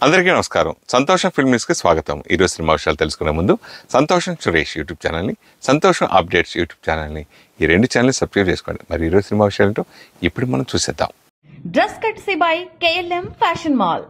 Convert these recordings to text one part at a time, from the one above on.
అందరికీ నమస్కారం. సంతోషం ఫిల్మ్ న్యూస్కి స్వాగతం. ఈరోజు సినిమా విషయాలు తెలుసుకునే ముందు సంతోషం సురేష్ యూట్యూబ్ ఛానల్ని, సంతోషం అప్డేట్స్ యూట్యూబ్ ఛానల్ని, ఈ రెండు ఛానల్ని సబ్స్క్రైబ్ చేసుకోండి. మరి ఈరోజు సినిమా విషయాలు ఇప్పుడు మనం చూసేద్దాం. Dress కట్సీ by KLM fashion mall.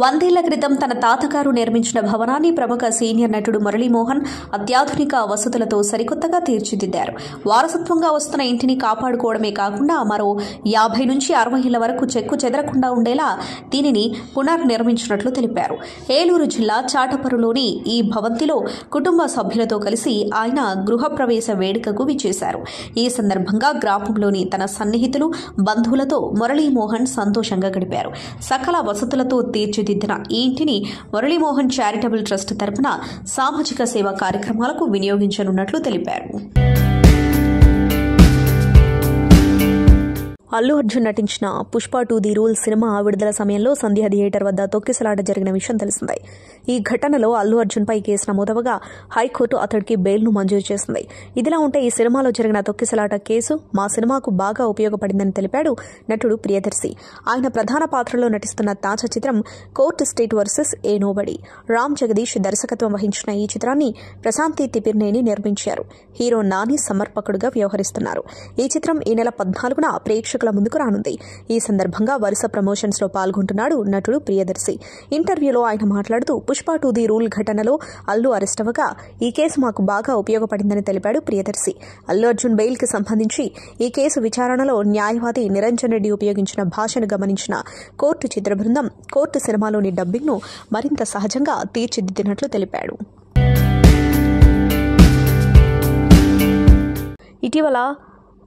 100 ఏళ్ల క్రితం తన తాతగారు నిర్మించిన భవనాన్ని ప్రముఖ సీనియర్ నటుడు మురళీమోహన్ అత్యాధునిక వసతులతో సరికొత్తగా తీర్చిదిద్దారు. వారసత్వంగా వస్తున్న ఇంటిని కాపాడుకోవడమే కాకుండా మరో 50 నుంచి 60 ఏళ్ల వరకు చెక్కు చెదరకుండా ఉండేలా దీనిని పునర్నిర్మించినట్లు తెలిపారు. ఏలూరు జిల్లా చాటపరులోని ఈ భవంతిలో కుటుంబ సభ్యులతో కలిసి ఆయన గృహప్రవేశ వేడుకకు విచ్చేశారు. ఈ సందర్భంగా గ్రామంలోని తన సన్నిహితులు, బంధువులతో మురళీమోహన్ సంతోషంగా గడిపారు. సకల వసతులతో తీర్చిదిద్దిన ఈ ఇంటిని మురళీమోహన్ చారిటబుల్ ట్రస్ట్ తరపున సామాజిక సేవా కార్యక్రమాలకు వినియోగించనున్నట్లు తెలిపారు. అల్లు అర్జున్ నటించిన పుష్ప 2 ది రూల్ సినిమా విడుదల సమయంలో సంధ్య థియేటర్ వద్ద తొక్కిసలాట జరిగిన విషయం తెలిసిందే. ఈ ఘటనలో అల్లు అర్జున్ పై కేసు నమోదవగా హైకోర్టు అతడికి బెయిల్ను మంజూరు చేసింది. ఇదిలా ఉంటే ఈ సినిమాలో జరిగిన తొక్కిసలాట కేసు మా సినిమాకు బాగా ఉపయోగపడిందని తెలిపాడు నటుడు ప్రియదర్శి. ఆయన ప్రధాన పాత్రలో నటిస్తున్న తాజా చిత్రం కోర్ట్ స్టేట్ వర్సెస్ ఏ నోబడి. రామ్ జగదీష్ దర్శకత్వం వహించిన ఈ చిత్రాన్ని ప్రశాంతి తిపిర్నేని నిర్మించారు. హీరో నాని సమర్పకుడుగా వ్యవహరిస్తున్నారు. ఈ చిత్రం ఈ నెల 14న ప్రేక్షకుల ముందుకు రానుంది. ఈ సందర్భంగా వరుస ప్రమోషన్స్ లో పాల్గొంటున్నాడు నటుడు ప్రియదర్శి. ఇంటర్వ్యూలో ఆయన మాట్లాడుతూ పుష్ప 2 ది రూల్ ఘటనలో అల్లు అరెస్ట్ అవ్వగా ఈ కేసు మాకు బాగా ఉపయోగపడిందని తెలిపాడు ప్రియదర్శి. అల్లు అర్జున్ బెయిల్ కి సంబంధించి ఈ కేసు విచారణలో న్యాయవాది నిరంజన్ రెడ్డి ఉపయోగించిన భాషను గమనించిన కోర్టు చిత్ర బృందం కోర్టు సినిమాలోని డబ్బింగ్ ను మరింత సహజంగా తీర్చిదిద్దినట్లు తెలిపాడు. ఇటీవల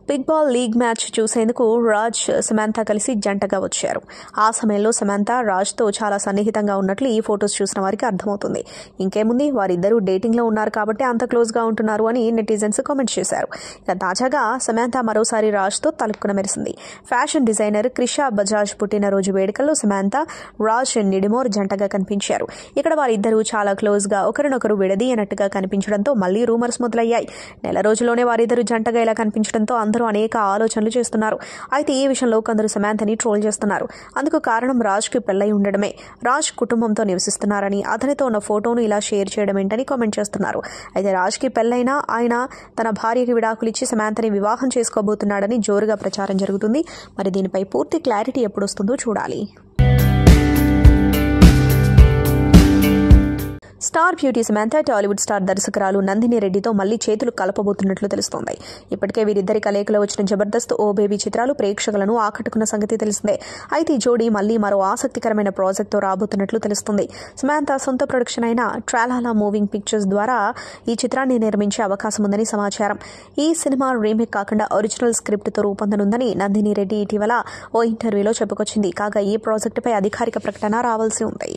బిగ్ బాల్ లీగ్ మ్యాచ్ చూసేందుకు రాజ్, సమంత కలిసి జంటగా వచ్చారు. ఆ సమయంలో సమంత రాజ్తో చాలా సన్నిహితంగా ఉన్నట్లు ఈ ఫొటోస్ చూసిన వారికి అర్థమవుతుంది. ఇంకేముంది, వారిద్దరూ డేటింగ్ లో ఉన్నారు కాబట్టి అంత క్లోజ్ గా ఉంటున్నారు అని నెటిజన్స్ కామెంట్ చేశారు. ఇక తాజాగా సమంత మరోసారి రాజ్తో తలుపుకున మెరిసింది. ఫ్యాషన్ డిజైనర్ క్రిషా బజాజ్ పుట్టినరోజు వేడుకల్లో సమంత, రాజ్ నిడిమోర్ జంటగా కనిపించారు. ఇక్కడ వారిద్దరూ చాలా క్లోజ్ గా ఒకరినొకరు విడదీయనట్టుగా కనిపించడంతో మళ్లీ రూమర్స్ మొదలయ్యాయి. నెల రోజుల్లోనే వారిద్దరూ జంటగా ఇలా కనిపించడంతో అందరూ అనేక ఆలోచనలు చేస్తున్నారు. అయితే ఈ విషయంలో కొందరు సమంతని ట్రోల్ చేస్తున్నారు. అందుకు కారణం రాజ్ కి పెళ్లై ఉండడమే. రాజ్ కుటుంబంతో నివసిస్తున్నారని, అతనితో ఉన్న ఫోటోను ఇలా షేర్ చేయడం ఏంటని కామెంట్ చేస్తున్నారు. అయితే రాజ్ కి పెళ్లైనా ఆయన తన భార్యకి విడాకులిచ్చి సమంతని వివాహం చేసుకోబోతున్నాడని జోరుగా ప్రచారం జరుగుతుంది. మరి దీనిపై పూర్తి క్లారిటీ ఎప్పుడొస్తుందో చూడాలి. Star beauty Samantha Tollywood star దర్శకురాలు నందిని రెడ్డితో మళ్లీ చేతులు కలపబోతున్నట్లు తెలుస్తోంది. ఇప్పటికే వీరిద్దరి కలయికలో వచ్చిన జబర్దస్త్, ఓ బేబీ చిత్రాలు ప్రేక్షకులను ఆకట్టుకున్న సంగతి తెలిసిందే. అయితే ఈ జోడీ మళ్లీ మరో ఆసక్తికరమైన ప్రాజెక్ట్తో రాబోతున్నట్లు తెలుస్తుంది. సమంత సొంత ప్రొడక్షన్ అయిన ట్రాలాలా మూవింగ్ పిక్చర్స్ ద్వారా ఈ చిత్రాన్ని నిర్మించే అవకాశం ఉందని సమాచారం. ఈ సినిమా రీమేక్ కాకుండా ఒరిజినల్ స్క్రిప్ట్తో రూపొందనుందని నందిని రెడ్డి ఇటీవల ఓ ఇంటర్వ్యూలో చెప్పుకొచ్చింది. కాగా ఈ ప్రాజెక్టుపై అధికారిక ప్రకటన రావాల్సి ఉంది.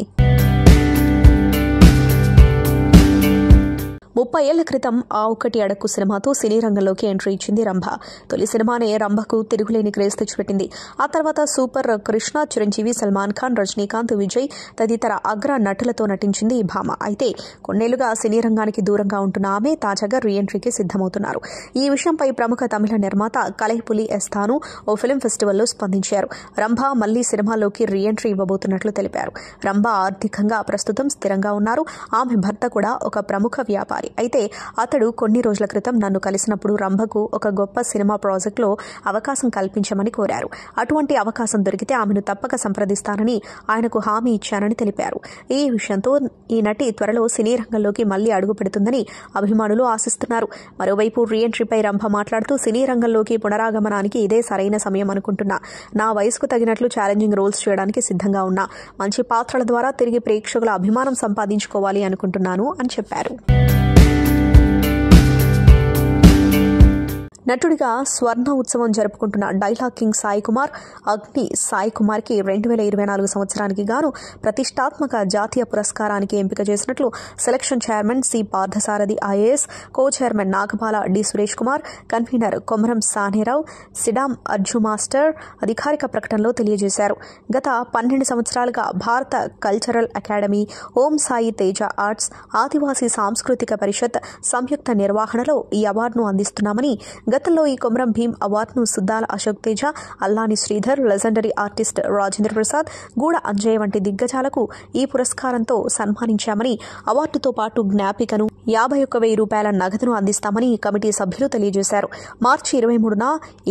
30 ఏళ్ల క్రితం ఆ ఒక్కటి అడక్కు సినిమాతో సినీ రంగంలోకి ఎంట్రీ ఇచ్చింది రంభ. తొలి సినిమానే రంభకు తిరుగులేని క్రేజ్ తెచ్చిపెట్టింది. ఆ తర్వాత సూపర్ కృష్ణ, చిరంజీవి, సల్మాన్ ఖాన్, రజనీకాంత్, విజయ్ తదితర అగ్ర నటులతో నటించింది ఈ భామ. అయితే కొన్నేళ్లుగా సినీ రంగానికి దూరంగా ఉంటున్న ఆమె తాజాగా రీఎంట్రీకి సిద్దమవుతున్నారు. ఈ విషయంపై ప్రముఖ తమిళ నిర్మాత కలైపులి ఎస్తాను ఓ ఫిల్మ్ ఫెస్టివల్లో స్పందించారు. రంభ మళ్లీ సినిమాలోకి రీఎంట్రీ ఇవ్వబోతున్నట్లు తెలిపారు. రంభ ఆర్థికంగా ప్రస్తుతం స్థిరంగా ఉన్నారు. ఆమె భర్త కూడా ఒక ప్రముఖ వ్యాపారి. అయితే అతడు కొన్ని రోజుల క్రితం నన్ను కలిసినప్పుడు రంభకు ఒక గొప్ప సినిమా ప్రాజెక్టులో అవకాశం కల్పించమని కోరారు. అటువంటి అవకాశం దొరికితే ఆమెను తప్పక సంప్రదిస్తానని ఆయనకు హామీ ఇచ్చానని తెలిపారు. ఈ విషయంతో ఈ నటి త్వరలో సినీ రంగంలోకి మళ్లీ అడుగు పెడుతుందని అభిమానులు ఆశిస్తున్నారు. మరోవైపు రీఎంట్రీపై రంభ మాట్లాడుతూ సినీ రంగంలోకి పునరాగమనానికి ఇదే సరైన సమయం అనుకుంటున్నా. నా వయసుకు తగినట్లు ఛాలెంజింగ్ రోల్స్ చేయడానికి సిద్ధంగా ఉన్నా. మంచి పాత్రల ద్వారా తిరిగి ప్రేక్షకుల అభిమానం సంపాదించుకోవాలి అనుకుంటున్నాను అని చెప్పారు. నటుడిగా స్వర్ణ ఉత్సవం జరుపుకుంటున్న డైలాగ్ కింగ్ సాయి కుమార్, అగ్ని సాయి కుమార్ కి 2024 సంవత్సరానికి గాను ప్రతిష్టాత్మక జాతీయ పురస్కారానికి ఎంపిక చేసినట్లు selection chairman C Parthasarathy IAS, co chairman Nagabala D Suresh Kumar, convener Komaram Sanerao, Sidam Arju master అధికారిక ప్రకటనలో తెలియజేశారు. గత 12 సంవత్సరాలుగా Bharat cultural academy, Om Sai Teja arts, Adivasi Sanskritika Parishat సంయుక్త నిర్వహణలో ఈ అవార్డును అందిస్తున్నామని గతంలో ఈ కొమరం భీం అవార్డును సుద్దాల అశోక్ తేజ, అల్లాని శ్రీధర్, లెజెండరీ ఆర్టిస్ట్ రాజేంద్ర ప్రసాద్, గూడ అంజయ్య వంటి దిగ్గజాలకు ఈ పురస్కారంతో సన్మానించామని, అవార్డుతో పాటు జ్ఞాపికను 51,000 రూపాయల నగదును అందిస్తామని కమిటీ సభ్యులు తెలియజేశారు. మార్చి 23న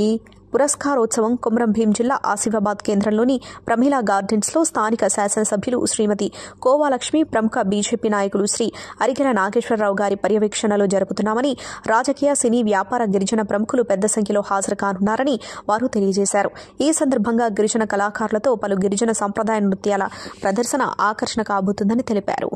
ఈ పురస్కారోత్సవం కొమరం భీం జిల్లా ఆసిఫాబాద్ కేంద్రంలోని ప్రమీలా గార్డెన్స్లో స్థానిక శాసనసభ్యులు శ్రీమతి కోవాలక్ష్మి, ప్రముఖ బీజేపీ నాయకులు శ్రీ అరికెల నాగేశ్వరరావు గారి పర్యవేక్షణలో జరుపుతున్నామని, రాజకీయ, సినీ, వ్యాపార, గిరిజన ప్రముఖులు పెద్ద సంఖ్యలో హాజరు కానున్నారని వారు తెలియజేశారు. ఈ సందర్భంగా గిరిజన కళాకారులతో పలు గిరిజన సంప్రదాయ నృత్యాల ప్రదర్శన ఆకర్షణ కాబోతుందని తెలిపారు.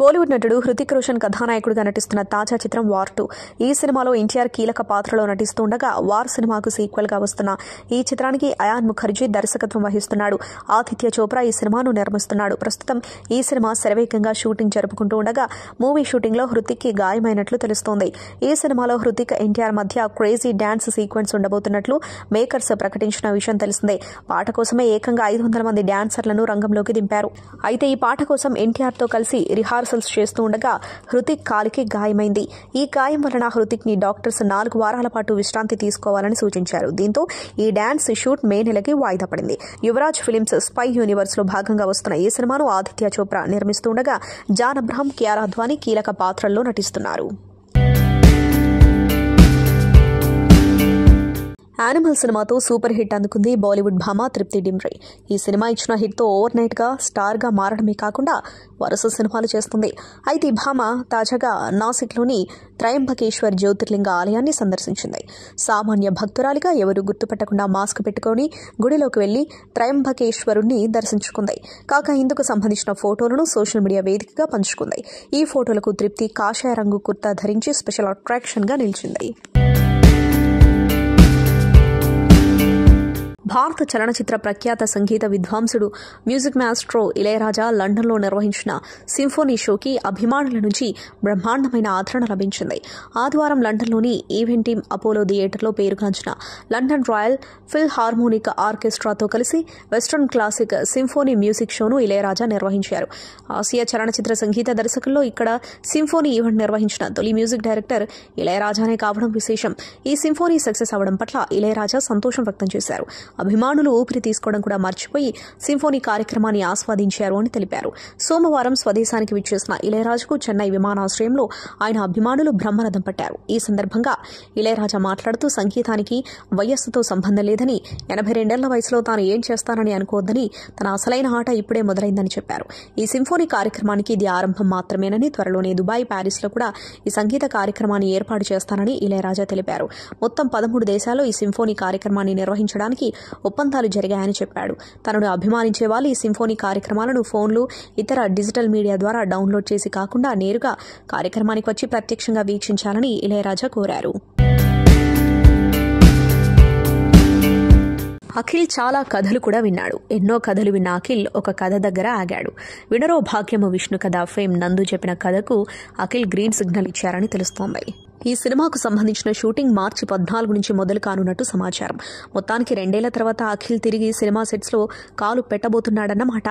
బాలీవుడ్ నటుడు హృతిక్ రోషన్ కథానాయకుడిగా నటిస్తున్న తాజా చిత్రం వార్ 2. ఈ సినిమాలో ఎన్టీఆర్ కీలక పాత్రలో నటిస్తుండగా వార్ సినిమాకు సీక్వెల్ గా వస్తున్న ఈ చిత్రానికి అయాన్ ముఖర్జీ దర్శకత్వం వహిస్తున్నాడు. ఆదిత్య చోప్రా ఈ సినిమాను నిర్మిస్తున్నాడు. ప్రస్తుతం ఈ సినిమా శరవేగంగా షూటింగ్ జరుపుకుంటూ ఉండగా మూవీ షూటింగ్ లో హృతిక్ కి గాయమైనట్లు తెలుస్తోంది. ఈ సినిమాలో హృతిక్, ఎన్టీఆర్ మధ్య క్రేజీ డాన్స్ సీక్వెన్స్ ఉండబోతున్నట్లు మేకర్స్ ప్రకటించిన విషయం తెలిసిందే. పాట కోసమే ఏకంగా 500 మంది డాన్సర్లను రంగంలోకి దింపారు. అయితే ఈ పాట కోసం ఎన్టీఆర్ తో కలిసి రిహార్సల్స్ చేస్తూ ఉండగా హృతిక్ కాలికి గాయమైంది. ఈ గాయం వలన హృతిక్ ని డాక్టర్స్ 4 వారాల పాటు విశ్రాంతి తీసుకోవాలని సూచించారు. దీంతో ఈ డాన్స్ షూట్ మే నెలకి వాయిదా పడింది. యువరాజ్ ఫిలిమ్స్ స్పై యూనివర్స్ లో భాగంగా వస్తున్న ఈ సినిమాను ఆదిత్య చోప్రా నిర్మిస్తుండగా జాన్ అబ్రహం, కియారా అద్వానీ కీలక పాత్రల్లో నటిస్తున్నారు. యానిమల్ సినిమాతో సూపర్ హిట్ అందుకుంది బాలీవుడ్ భామ తృప్తి డిమ్రీ. ఈ సినిమా ఇచ్చిన హిట్తో ఓవర్ నైట్ గా స్టార్ గా మారడమే కాకుండా వరుస సినిమాలు చేస్తుంది. అయితే ఈ భామ తాజాగా నాసిక్లోని త్రయంబకేశ్వర్ జ్యోతిర్లింగ ఆలయాన్ని సందర్శించింది. సామాన్య భక్తురాలిగా ఎవరు గుర్తుపెట్టకుండా మాస్క్ పెట్టుకుని గుడిలోకి వెళ్లి త్రయంబకేశ్వరుణ్ణి దర్శించుకుంది. కాగా ఇందుకు సంబంధించిన ఫోటోలను సోషల్ మీడియా వేదికగా పంచుకుంది. ఈ ఫోటోలకు తృప్తి కాషాయ రంగు కుర్తా ధరించి స్పెషల్ అట్రాక్షన్ గా నిలిచింది. భారత చలనచిత్ర ప్రఖ్యాత సంగీత విద్వాంసుడు, మ్యూజిక్ మాస్ట్రో ఇళయరాజా లండన్లో నిర్వహించిన సింఫోనీ షోకి అభిమానుల నుంచి బ్రహ్మాండమైన ఆదరణ లభించింది. ఆదివారం లండన్లోని ఈవెంట్ టీమ్ అపోలో థియేటర్లో పేరుగాంచిన లండన్ రాయల్ ఫిల్ హార్మోనిక్ ఆర్కెస్ట్రాతో కలిసి వెస్టర్న్ క్లాసిక్ సింఫోనీ మ్యూజిక్ షోను ఇళయరాజా నిర్వహించారు. ఆసియా చలనచిత్ర సంగీత దర్శకుల్లో ఇక్కడ సింఫోనీ ఈవెంట్ నిర్వహించిన తొలి మ్యూజిక్ డైరెక్టర్ ఇళయరాజానే కావడం విశేషం. ఈ సింఫోనీ సక్సెస్ అవడం పట్ల ఇళయరాజా సంతోషం వ్యక్తం చేశారు. అభిమానులు ఊపిరి తీసుకోవడం కూడా మర్చిపోయి సింఫోనీ కార్యక్రమాన్ని ఆస్వాదించారు అని తెలిపారు. సోమవారం స్వదేశానికి విచ్చేసిన ఇళయరాజాకు చెన్నై విమానాశ్రయంలో ఆయన అభిమానులు బ్రహ్మరథం పట్టారు. ఈ సందర్భంగా ఇళయరాజా మాట్లాడుతూ సంగీతానికి వయస్సుతో సంబంధం లేదని, 82 ఏళ్ల వయసులో తాను ఏం చేస్తానని అనుకోవద్దని, తన అసలైన ఆట ఇప్పుడే మొదలైందని చెప్పారు. ఈ సింఫోనీ కార్యక్రమానికి ఇది ఆరంభం మాత్రమేనని, త్వరలోనే దుబాయ్, ప్యారిస్లో కూడా ఈ సంగీత కార్యక్రమాన్ని ఏర్పాటు చేస్తానని ఇళయరాజా తెలిపారు. మొత్తం 13 దేశాల్లో ఈ సింఫోనీ కార్యక్రమాన్ని నిర్వహించడానికి ఒప్పందాలు జరిగాయని చెప్పాడు. తనను అభిమానించే వాళ్ళు ఈ సింఫోనీ కార్యక్రమాలను ఫోన్లు, ఇతర డిజిటల్ మీడియా ద్వారా డౌన్లోడ్ చేసి కాకుండా నేరుగా కార్యక్రమానికి వచ్చి ప్రత్యక్షంగా వీక్షించాలని ఇళయరాజా కోరారు. అఖిల్ చాలా కథలు కూడా విన్నాడు. ఎన్నో కథలు విన్న అఖిల్ ఒక కథ దగ్గర ఆగాడు. వినరో భాగ్యము విష్ణు కథ ఫేమ్ నందు చెప్పిన కథకు అఖిల్ గ్రీన్ సిగ్నల్ ఇచ్చారని తెలుస్తోంది. ఈ సినిమాకు సంబంధించిన షూటింగ్ మార్చి 14 నుంచి మొదలు కానున్నట్టు సమాచారం. మొత్తానికి 2 ఏళ్ల తర్వాత అఖిల్ తిరిగి సినిమా సెట్స్ లో కాలు పెట్టబోతున్నాడన్నమాట.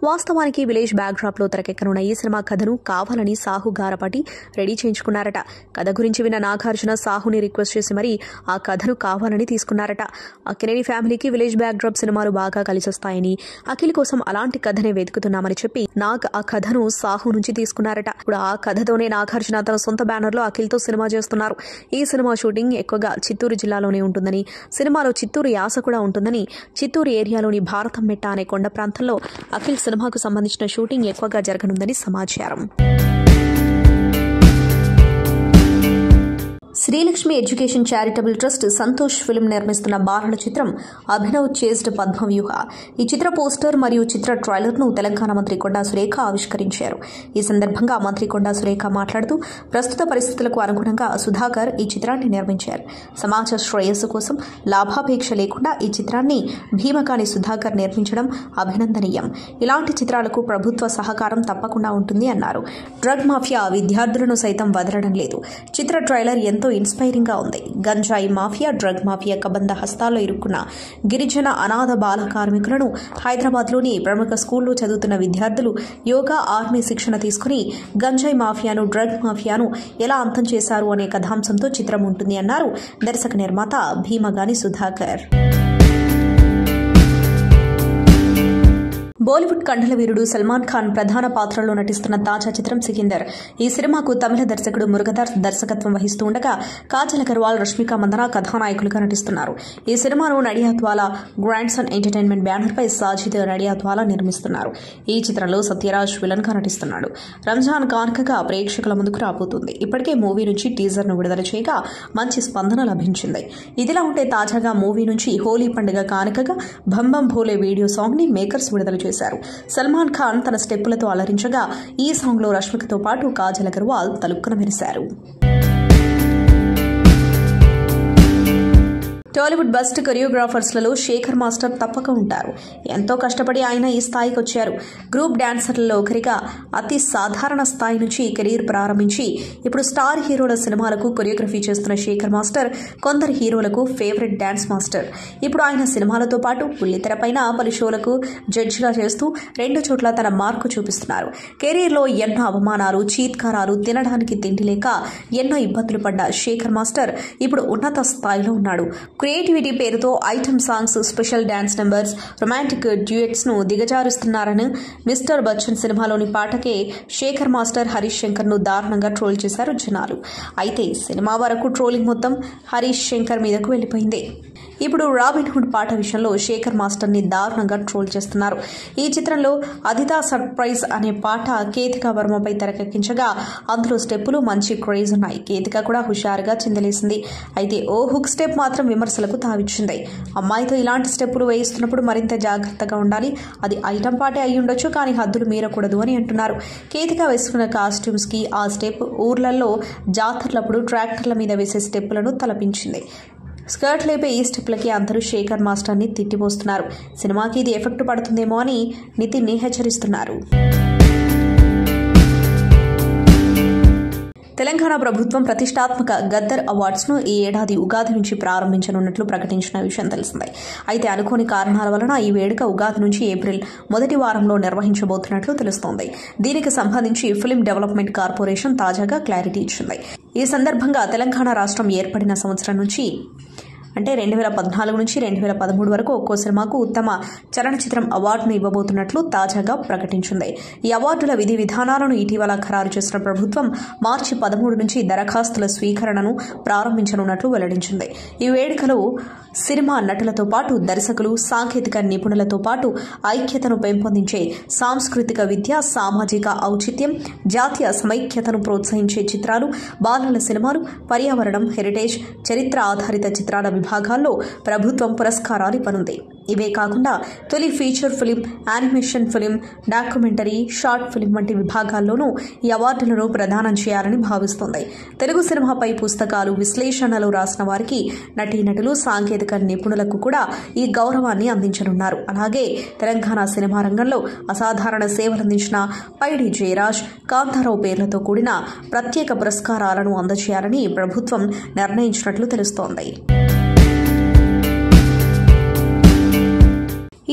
వాస్తవానికి విలేజ్ బ్యాక్డ్రాప్ లో తెరకెక్కనున్న ఈ సినిమా కథను కావాలని సాహు గారపాటి రెడీ చేయించుకున్నారట. కథ గురించి విన్న నాగార్జున సాహుని రిక్వెస్ట్ చేసి మరీ ఆ కథను కావాలని తీసుకున్నారట. అక్కినేని ఫ్యామిలీకి విలేజ్ బ్యాక్డ్రాప్ సినిమాలు బాగా కలిసొస్తాయని, అఖిల్ కోసం అలాంటి కథనే వెతుకుతున్నామని చెప్పి నాగ్ ఆ కథను సాహు నుంచి తీసుకున్నారట. ఇప్పుడు ఆ కథతోనే నాగార్జున తన సొంత బ్యానర్ లో అఖిల్ తో సినిమా చేస్తున్నారు. ఈ సినిమా షూటింగ్ ఎక్కువగా చిత్తూరు జిల్లాలోనే ఉంటుందని, సినిమాలో చిత్తూరు యాస కూడా ఉంటుందని, చిత్తూరు ఏరియాలోని భారతం మెట్ట అనే కొండ ప్రాంతంలో అఖిల్ సినిమాకు సంబంధించిన షూటింగ్ ఎక్కువగా జరగనుందని సమాచారం. Srilakshmi education charitable trust Santosh film నిర్మిస్తున్న బాలల చిత్రం అభినవ్ చేజ్డ్ పద్మవ్యూహ. ఈ చిత్ర పోస్టర్ మరియు చిత్ర ట్రైలర్ ను తెలంగాణ మంత్రి కొండా సురేఖ ఆవిష్కరించారు. ఈ సందర్భంగా మంత్రి కొండా సురేఖ మాట్లాడుతూ ప్రస్తుత పరిస్థితులకు అనుగుణంగా సుధాకర్ ఈ చిత్రాన్ని నిర్మించారు. సమాజ శ్రేయస్సు కోసం లాభాపేక్ష లేకుండా ఈ చిత్రాన్ని భీమకాని సుధాకర్ నిర్మించడం అభినందనీయం. ఇలాంటి చిత్రాలకు ప్రభుత్వ సహకారం తప్పకుండా ఉంటుంది అన్నారు. డ్రగ్ మాఫియా విద్యార్థులను సైతం వదలడం లేదు. చిత్ర ట్రైలర్ ఎంత ఎంతో ఇన్స్పైరింగ్ గా ఉంది. గంజాయి మాఫియా, డ్రగ్ మాఫియా కబంధ హస్తాల్లో ఇరుక్కున్న గిరిజన అనాథ బాల కార్మికులను హైదరాబాద్లోని ప్రముఖ స్కూల్లో చదువుతున్న విద్యార్థులు యోగా, ఆర్మీ శిక్షణ తీసుకుని గంజాయి మాఫియాను, డ్రగ్ మాఫియాను ఎలా అంతం చేశారు అనే కథాంశంతో చిత్రం ఉంటుంది అన్నారు దర్శక నిర్మాత భీమగాని సుధాకర్. బాలీవుడ్ కండల వీరుడు సల్మాన్ ఖాన్ ప్రధాన పాత్రలో నటిస్తున్న తాజా చిత్రం సికిందర్. ఈ సినిమాకు తమిళ దర్శకుడు మురుగదాస్ దర్శకత్వం వహిస్తూ ఉండగా కాజల్ అగర్వాల్, రష్మిక మందన కథానాయకులుగా నటిస్తున్నారు. ఈ సినిమాను నడియాద్వాలా గ్రాండ్ సన్ ఎంటర్టైన్మెంట్ బ్యానర్ పై సాజిద్ నడియాద్వాలా నిర్మిస్తున్నారు. ఈ చిత్రంలో సత్యరాజ్ విలన్ గా నటిస్తున్నాడు. రంజాన్ కానుకగా ప్రేక్షకుల ముందుకు రాబోతుంది. ఇప్పటికే మూవీ నుంచి టీజర్ ను విడుదల చేయగా మంచి స్పందన లభించింది. ఇదిలా ఉంటే తాజాగా మూవీ నుంచి హోలీ పండుగ కానుకగా భం భం భోలే వీడియో సాంగ్ ని మేకర్స్ విడుదల చేశారు. సల్మాన్ ఖాన్ తన స్టెప్పులతో అలరించగా ఈ సాంగ్ లో రష్మికతో పాటు కాజల్ అగర్వాల్ తలుక్కున మెరిశారు. టాలీవుడ్ బెస్ట్ కొరియోగ్రాఫర్స్లలో శేఖర్ మాస్టర్ తప్పక ఉంటారు. ఎంతో కష్టపడి ఆయన ఈ స్థాయికి వచ్చారు. గ్రూప్ డాన్సర్లలో ఒకరిగా అతి సాధారణ స్థాయి నుంచి కెరీర్ ప్రారంభించి ఇప్పుడు స్టార్ హీరోల సినిమాలకు కొరియోగ్రఫీ చేస్తున్న శేఖర్ మాస్టర్ కొందరు హీరోలకు ఫేవరెట్ డాన్స్ మాస్టర్. ఇప్పుడు ఆయన సినిమాలతో పాటు బుల్లితెరపైన పలు షోలకు జడ్జిగా చేస్తూ 2 చోట్ల తన మార్కు చూపిస్తున్నారు. కెరీర్లో ఎన్నో అవమానాలు, చీత్కారాలు, తినడానికి తిండి లేక ఎన్నో ఇబ్బందులు పడ్డ శేఖర్ మాస్టర్ ఇప్పుడు ఉన్నత స్థాయిలో ఉన్నాడు. క్రియేటివిటీ పేరుతో item songs, special dance numbers, romantic duets ను దిగజారుస్తున్నారని మిస్టర్ బచ్చన్ సినిమాలోని పాటకే శేఖర్ మాస్టర్ హరీష్ శంకర్ ను దారుణంగా ట్రోల్ చేశారు జనాలు. అయితే సినిమా వరకు ట్రోలింగ్ మొత్తం హరీష్ శంకర్ మీదకు వెళ్లిపోయింది. ఇప్పుడు రాబిన్ హుడ్ పాట విషయంలో శేఖర్ మాస్టర్ ని దారుణంగా ట్రోల్ చేస్తున్నారు. ఈ చిత్రంలో అదితా సర్ప్రైజ్ అనే పాట కేతికా వర్మపై తెరకెక్కించగా అందులో స్టెప్పులు మంచి క్రేజ్ ఉన్నాయి. కేతికా కూడా హుషారుగా చిందలేసింది. అయితే ఓ హుక్ స్టెప్ మాత్రం విమర్శలకు తావిచ్చింది. అమ్మాయితో ఇలాంటి స్టెప్పులు వేయిస్తున్నప్పుడు మరింత జాగ్రత్తగా ఉండాలి. అది ఐటమ్ పాటే అయి ఉండొచ్చు, కానీ హద్దులు మీరకూడదు అని అంటున్నారు. కేతికా వేసుకున్న కాస్ట్యూమ్స్ కి ఆ స్టెప్ ఊర్లలో జాతరలప్పుడు ట్రాక్టర్ల మీద వేసే స్టెప్పులను తలపించింది. స్కర్ట్ లేపే ఈ స్టెప్లకి అందరూ శేఖర్ మాస్టర్ ని తిట్టిపోస్తున్నారు. సినిమాకి ఇది ఎఫెక్ట్ పడుతుందేమో అని నితిన్ ని హెచ్చరిస్తున్నారు. తెలంగాణ ప్రభుత్వం ప్రతిష్టాత్మక గద్దర్ అవార్డ్స్ ను ఈ ఏడాది ఉగాది నుంచి ప్రారంభించనున్నట్లు ప్రకటించిన విషయం తెలిసిందే. అయితే అనుకోని కారణాల వలన ఈ వేడుక ఉగాది నుంచి ఏప్రిల్ మొదటి వారంలో నిర్వహించబోతున్నట్లు తెలుస్తోంది. దీనికి సంబంధించి ఫిల్మ్ డెవలప్మెంట్ కార్పొరేషన్ తాజాగా క్లారిటీ ఇచ్చింది. ఈ సందర్భంగా తెలంగాణ రాష్ట్రం ఏర్పడిన సంవత్సరం నుంచి అంటే 2014 నుంచి 2013 వరకు ఒక్కో సినిమాకు ఉత్తమ చలనచిత్రం అవార్డును ఇవ్వబోతున్నట్లు తాజాగా ప్రకటించింది. ఈ అవార్డుల విధి విధానాలను ఇటీవల ఖరారు చేసిన ప్రభుత్వం మార్చి 13 నుంచి దరఖాస్తుల స్వీకరణను ప్రారంభించనున్నట్లు వెల్లడించింది. ఈ వేడుకలో సినిమా నటులతో పాటు దర్శకులు, సాంకేతిక నిపుణులతో పాటు ఐక్యతను పెంపొందించే సాంస్కృతిక విద్య, సామాజిక ఔచిత్యం, జాతీయ సమైక్యతను ప్రోత్సహించే చిత్రాలు, బాలల సినిమాలు, పర్యావరణం, హెరిటేజ్, చరిత్ర ఆధారిత చిత్రాల విభాగాల్లో ప్రభుత్వం పురస్కారాలు ఇవ్వనుంది. ఇవే కాకుండా తొలి feature film, animation film, documentary, short film వంటి విభాగాల్లోనూ ఈ అవార్డులను ప్రదానం చేయాలని భావిస్తోంది. తెలుగు సినిమాపై పుస్తకాలు, విశ్లేషణలు రాసిన వారికి, నటీనటులు, సాంకేతిక నిపుణులకు కూడా ఈ గౌరవాన్ని అందించనున్నారు. అలాగే తెలంగాణ సినిమా రంగంలో అసాధారణ సేవలందించిన పైడి జయరాజ్, కాంతారావు పేర్లతో కూడిన ప్రత్యేక పురస్కారాలను అందజేయాలని ప్రభుత్వం నిర్ణయించినట్లు తెలుస్తోంది.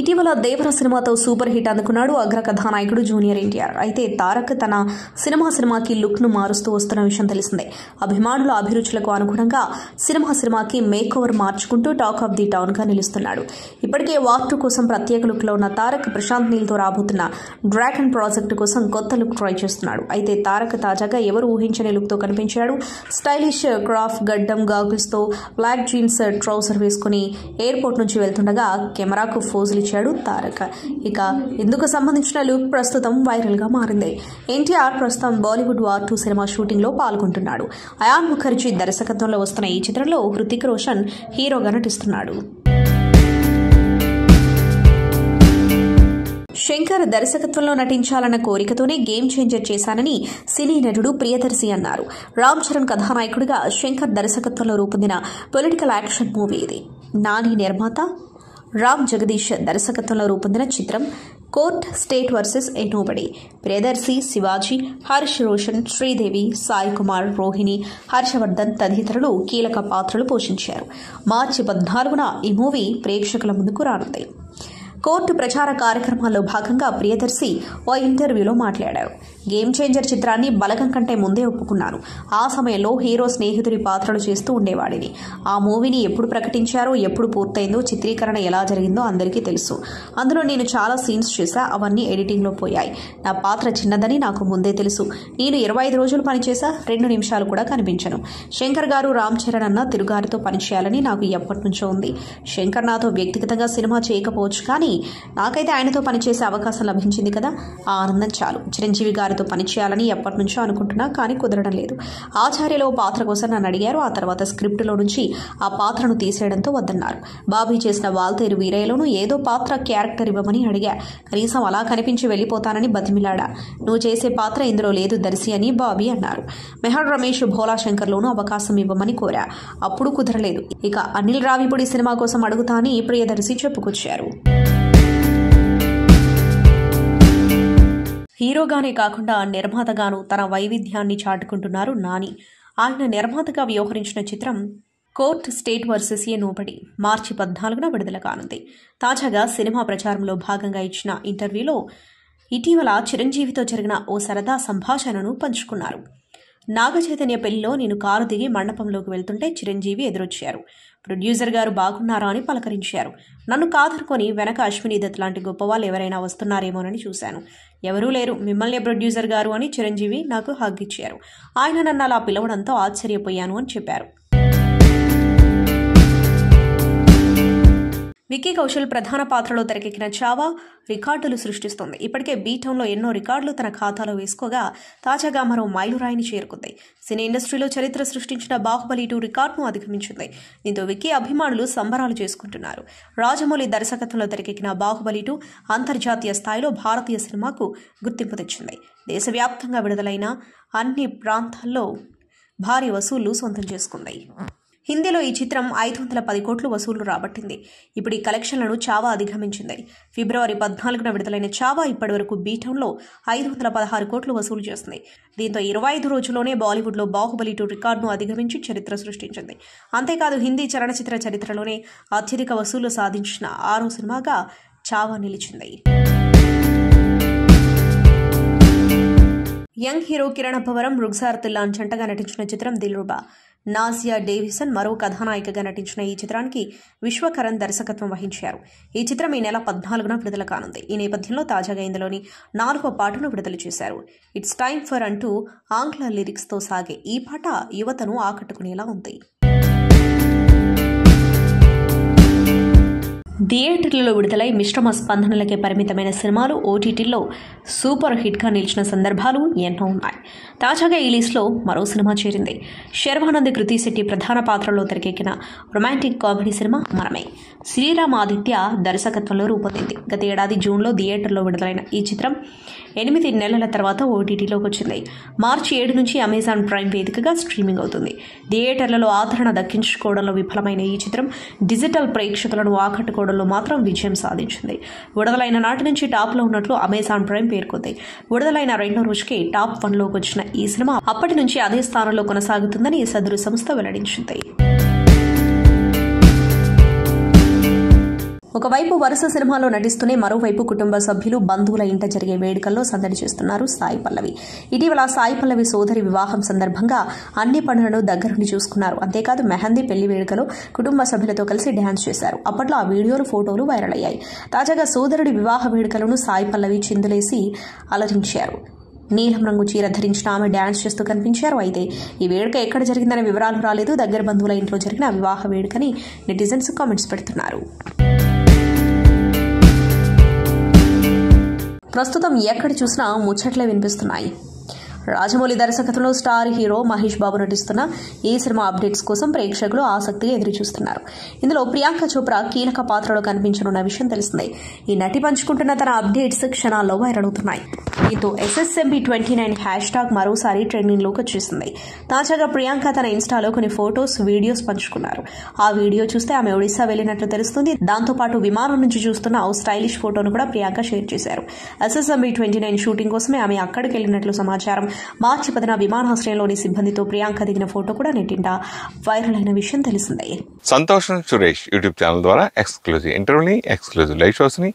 ఇటీవల దేవర సినిమాతో సూపర్ హిట్ అందుకున్నాడు అగ్ర కథానాయకుడు జూనియర్ ఎన్టీఆర్. అయితే తారక్ తన సినిమాకి లుక్ ను మారుస్తూ వస్తున్న విషయం తెలిసిందే. అభిమానుల అభిరుచులకు అనుగుణంగా సినిమాకి మేక్ ఓవర్ మార్చుకుంటూ టాక్ ఆఫ్ ది టౌన్ గా నిలుస్తున్నాడు. ఇప్పటికే వార్ 2 కోసం ప్రత్యేక లుక్ లో ఉన్న తారక్ ప్రశాంత్ నీల్ తో రాబోతున్న డ్రాగన్ ప్రాజెక్టు కోసం కొత్త లుక్ ట్రై చేస్తున్నాడు. అయితే తారక్ తాజాగా ఎవరు ఊహించని లుక్ తో కనిపించాడు. స్టైలిష్ క్రాఫ్ గడ్డం, గాగుల్స్ తో బ్లాక్ జీన్స్ ట్రౌజర్ వేసుకుని ఎయిర్పోర్ట్ నుంచి వెళ్తుండగా కెమెరాకు ఫోజులు ఇచ్చాడు తారక్. ఇక ఇందుకు సంబంధించిన లుక్ ప్రస్తుతం వైరల్ గా మారింది. ఎన్టీఆర్ ప్రస్తుతం బాలీవుడ్ వార్ 2 సినిమా షూటింగ్ లో పాల్గొంటున్నాడు. అయాన్ ముఖర్జీ దర్శకత్వంలో వస్తున్న ఈ చిత్రంలో హృతిక్ రోషన్ హీరోగా నటిస్తున్నాడు. శంకర్ దర్శకత్వంలో నటించాలన్న కోరికతోనే గేమ్ చేంజర్ చేశానని సినీ నటుడు ప్రియదర్శి అన్నారు. రామ్ చరణ్ కథానాయకుడిగా శంకర్ దర్శకత్వంలో రూపొందిన పొలిటికల్ యాక్షన్ మూవీ ఇది. నాని నిర్మాత, రామ్ జగదీష్ దర్శకత్వంలో రూపొందిన చిత్రం కోర్ట్ స్టేట్ వర్సెస్ ఏ నోబడి. ప్రియదర్శి, శివాజీ, హర్ష్ రోషన్, శ్రీదేవి, సాయి కుమార్, రోహిణి, హర్షవర్ధన్ తదితరులు కీలక పాత్రలు పోషించారు. మార్చి 14న ఈ మూవీ ప్రేక్షకుల ముందుకు రానుంది. కోర్టు ప్రచార కార్యక్రమాల్లో భాగంగా ప్రియదర్శి ఓ ఇంటర్వ్యూలో మాట్లాడారు. గేమ్ చేంజర్ చిత్రాన్ని బలగం కంటే ముందే ఒప్పుకున్నాను. ఆ సమయంలో హీరో స్నేహితుడి పాత్రలు చేస్తూ ఉండేవాడిని. ఆ మూవీని ఎప్పుడు ప్రకటించారో, ఎప్పుడు పూర్తయిందో, చిత్రీకరణ ఎలా జరిగిందో అందరికీ తెలుసు. అందులో నేను చాలా సీన్స్ చేశా. అవన్నీ ఎడిటింగ్లో పోయాయి. నా పాత్ర చిన్నదని నాకు ముందే తెలుసు. నేను 25 రోజులు పనిచేశా. 2 నిమిషాలు కూడా కనిపించను. శంకర్ గారు, రామ్ చరణ్ అన్న తిరుగారితో పనిచేయాలని నాకు ఎప్పటి నుంచో ఉంది. శంకర్ నాతో వ్యక్తిగతంగా సినిమా చేయకపోవచ్చు, కానీ నాకైతే ఆయనతో పనిచేసే అవకాశం లభించింది కదా, ఆ ఆనందం చాలు. చిరంజీవి గారితో పనిచేయాలని ఎప్పటి నుంచో అనుకుంటున్నా, కానీ కుదరడం లేదు. ఆచార్యలో పాత్ర కోసం నన్ను అడిగారు. ఆ తర్వాత స్క్రిప్టులో నుంచి ఆ పాత్రను తీసేయడంతో వద్దన్నారు. బాబీ చేసిన వాల్తేరు వీరయ్యలోనూ ఏదో పాత్ర క్యారెక్టర్ ఇవ్వమని అడిగా. కనీసం అలా కనిపించి వెళ్ళిపోతానని బతిమిలాడా. నువ్వు చేసే పాత్ర ఇందులో లేదు దర్శి అని బాబీ అన్నారు. మెహర్ రమేష్, భోలా శంకర్లోనూ అవకాశం ఇవ్వమని కోరా. అప్పుడు కుదరలేదు. ఇక అనిల్ రావిపూడి సినిమా కోసం అడుగుతా అని ప్రియదర్శి చెప్పుకొచ్చారు. హీరోగానే కాకుండా నిర్మాతగాను తన వైవిధ్యాన్ని చాటుకుంటున్నారు నాని. ఆయన నిర్మాతగా వ్యవహరించిన చిత్రం కోర్ట్ స్టేట్ వర్సెస్ ఏ నోబడి మార్చి 14న విడుదల కానుంది. తాజాగా సినిమా ప్రచారంలో భాగంగా ఇచ్చిన ఇంటర్వ్యూలో ఇటీవల చిరంజీవితో జరిగిన ఓ సరదా సంభాషణను పంచుకున్నారు. నాగచైతన్య పెళ్లిలో నేను కారు దిగి మండపంలోకి వెళ్తుంటే చిరంజీవి ఎదురొచ్చారు. ప్రొడ్యూసర్ గారు బాగున్నారా అని పలకరించారు. నన్ను కాదనుకొని వెనక అశ్విని దత్ లాంటి గొప్పవాళ్ళు ఎవరైనా వస్తున్నారేమోనని చూశాను. ఎవరూ లేరు, మిమ్మల్ని ప్రొడ్యూసర్ గారు అని చిరంజీవి నాకు హగ్ ఇచ్చారు. ఆయన నన్ను అలా పిలవడంతో ఆశ్చర్యపోయాను అని చెప్పారు. విక్కీ కౌశల్ ప్రధాన పాత్రలో తెరకెక్కిన చావా రికార్డులు సృష్టిస్తోంది. ఇప్పటికే బీటౌన్లో ఎన్నో రికార్డులు తన ఖాతాలో వేసుకోగా తాజాగా మరో మైలురాయిని చేరుకుంది. సినీ ఇండస్ట్రీలో చరిత్ర సృష్టించిన బాహుబలి 2 రికార్డును అధిగమించింది. దీంతో విక్కీ అభిమానులు సంబరాలు చేసుకుంటున్నారు. రాజమౌళి దర్శకత్వంలో తెరకెక్కిన బాహుబలి 2 అంతర్జాతీయ స్థాయిలో భారతీయ సినిమాకు గుర్తింపు తెచ్చింది. దేశవ్యాప్తంగా విడుదలైన అన్ని ప్రాంతాల్లో భారీ వసూళ్లు సొంతం చేసుకుంది. హిందీలో ఈ చిత్రం 510 కోట్లు వసూళ్లు రాబట్టింది. ఇప్పుడు ఈ కలెక్షన్లను చావా అధిగమించింది. ఫిబ్రవరి 14న విడుదలైన చావా ఇప్పటివరకు బీటౌన్లో 516 కోట్లు వసూలు చేసింది. దీంతో 25 రోజుల్లోనే బాలీవుడ్లో బాహుబలి 2 రికార్డును అధిగమించి చరిత్ర సృష్టించింది. అంతేకాదు హిందీ చలనచిత్ర చరిత్రలోనే అత్యధిక వసూళ్లు సాధించిన 6వ సినిమాగా చావా నిలిచింది. యంగ్ హీరో కిరణ్ అబ్బవరం, రుగ్జార్ తిల్లాన్ జంటగా నటించిన చిత్రం దిల్రుబా. నాజియా డేవిసన్ మరో కథానాయికగా నటించిన ఈ చిత్రానికి విశ్వకరణ్ దర్శకత్వం వహించారు. ఈ చిత్రం ఈ నెల 14న విడుదల కానుంది. ఈ నేపథ్యంలో తాజాగా ఇందులోని 4వ పాటను విడుదల చేశారు. ఇట్స్ టైమ్ ఫర్ అంటూ ఆంగ్ల లిరిక్స్తో సాగే ఈ పాట యువతను ఆకట్టుకునేలా ఉంది. థియేటర్లలో విడుదలై మిశ్రమ స్పందనలకే పరిమితమైన సినిమాలు ఓటీటీల్లో సూపర్ హిట్గా నిలిచిన సందర్భాలు ఎన్నో ఉన్నాయి. తాజాగా ఈ లిస్టులో మరో సినిమా చేరింది. శర్వానంద్, కృతి శెట్టి ప్రధాన పాత్రలో తెరకెక్కిన రొమాంటిక్ కామెడీ సినిమా మనమే. శ్రీరామ్ ఆదిత్య దర్శకత్వంలో రూపొందింది. గత ఏడాది జూన్లో థియేటర్లో విడుదలైన ఈ చిత్రం 8 నెలల తర్వాత ఓటీటీలోకి వచ్చింది. మార్చి 7 నుంచి అమెజాన్ ప్రైమ్ వేదికగా స్ట్రీమింగ్ అవుతుంది. థియేటర్లలో ఆదరణ దక్కించుకోవడంలో విఫలమైన ఈ చిత్రం డిజిటల్ ప్రేక్షకులను ఆకట్టుకోవడంలో మాత్రం విజయం సాధించింది. విడుదలైన నాటి నుంచి టాప్లో ఉన్నట్లు అమెజాన్ ప్రైమ్ పేర్కొంది. విడుదలైన 2వ రోజుకే టాప్ 1లోకి వచ్చిన ఈ సినిమా అప్పటి నుంచి అదే స్థానంలో కొనసాగుతుందని సదరు సంస్థ వెల్లడించింది. ఒకవైపు వరుస సినిమాలో నటిస్తూనే మరోవైపు కుటుంబ సభ్యులు, బంధువుల ఇంట జరిగే వేడుకల్లో సందడి చేస్తున్నారు సాయి పల్లవి. ఇటీవల సాయి పల్లవి సోదరి వివాహం సందర్భంగా అన్ని పనులను దగ్గరుండి చూసుకున్నారు. అంతేకాదు మెహందీ పెళ్లి వేడుకలో కుటుంబ సభ్యులతో కలిసి డ్యాన్స్ చేశారు. అప్పట్లో ఆ వీడియోలు, ఫోటోలు వైరల్ అయ్యాయి. తాజాగా సోదరుడి వివాహ వేడుకలను సాయి పల్లవి చిందులేసి అలరించారు. నీలం రంగు చీర ధరించిన ఆమె డ్యాన్స్ చేస్తూ కనిపించారు. అయితే ఈ వేడుక ఎక్కడ జరిగిందనే వివరాలు రాలేదు. దగ్గర బంధువుల ఇంట్లో జరిగిన వివాహ వేడుకని నెటిజన్స్ కామెంట్స్ పెడుతున్నారు. ప్రస్తుతం ఎక్కడ చూసినా ముచ్చట్లే వినిపిస్తున్నాయి. రాజమౌళి దర్శకత్వంలో స్టార్ హీరో మహేష్ బాబు నటిస్తున్న ఈ సినిమా అప్డేట్స్ కోసం ప్రేక్షకులు ఆసక్తిగా ఎదురుచూస్తున్నారు. ఇందులో ప్రియాంక చోప్రా కీలక పాత్రలో కనిపించనున్న విషయం తెలిసిందే. ఈ నటి పంచుకుంటున్న తన అప్డేట్స్ క్షణాల్లో వైరల్ అవుతున్నాయి. దీంతో SSMB29 హ్యాష్ట్యాగ్ మరోసారి ట్రెండింగ్ లోకి వచ్చేసింది. తాజాగా ప్రియాంక తన ఇన్స్టాలో కొన్ని ఫోటోస్, వీడియోస్ పంచుకున్నారు. ఆ వీడియో చూస్తే ఆమె ఒడిశా వెళ్లినట్లు తెలుస్తుంది. దాంతో పాటు విమానం నుంచి చూస్తున్న ఓ స్టైలిష్ ఫోటోను కూడా ప్రియాంక షేర్ చేశారు. SSMB29 షూటింగ్ కోసమే ఆమె అక్కడికి వెళ్లినట్లు సమాచారం. మార్చి 10న విమానాశ్రయంలోని సిబ్బందితో ప్రియాంక దిగిన ఫోటో కూడా నెట్టింట వైరల్ అయిన విషయం తెలిసిందే. సంతోషం సురేష్ యూట్యూబ్ ఛానల్ ద్వారా ఎక్స్క్లూజివ్ ఇంటర్వ్యూని, ఎక్స్క్లూజివ్ లైవ్ షోస్ని,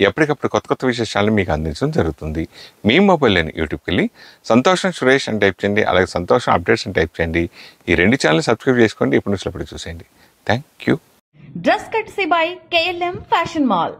ఎప్పటికప్పుడు కొత్త విశేషాలను మీకు అందించడం జరుగుతుంది. మీ మొబైల్లోని యూట్యూబ్కి వెళ్ళి సంతోషం సురేష్ అని టైప్ చేయండి, అలాగే సంతోషం అప్డేట్స్ అని టైప్ చేయండి. ఈ 2 ఛానల్ సబ్స్క్రైబ్ చేసుకోండి. ఇప్పుడు చూసేయండి. Thank you. Dress కట్సీ by KLM fashion mall.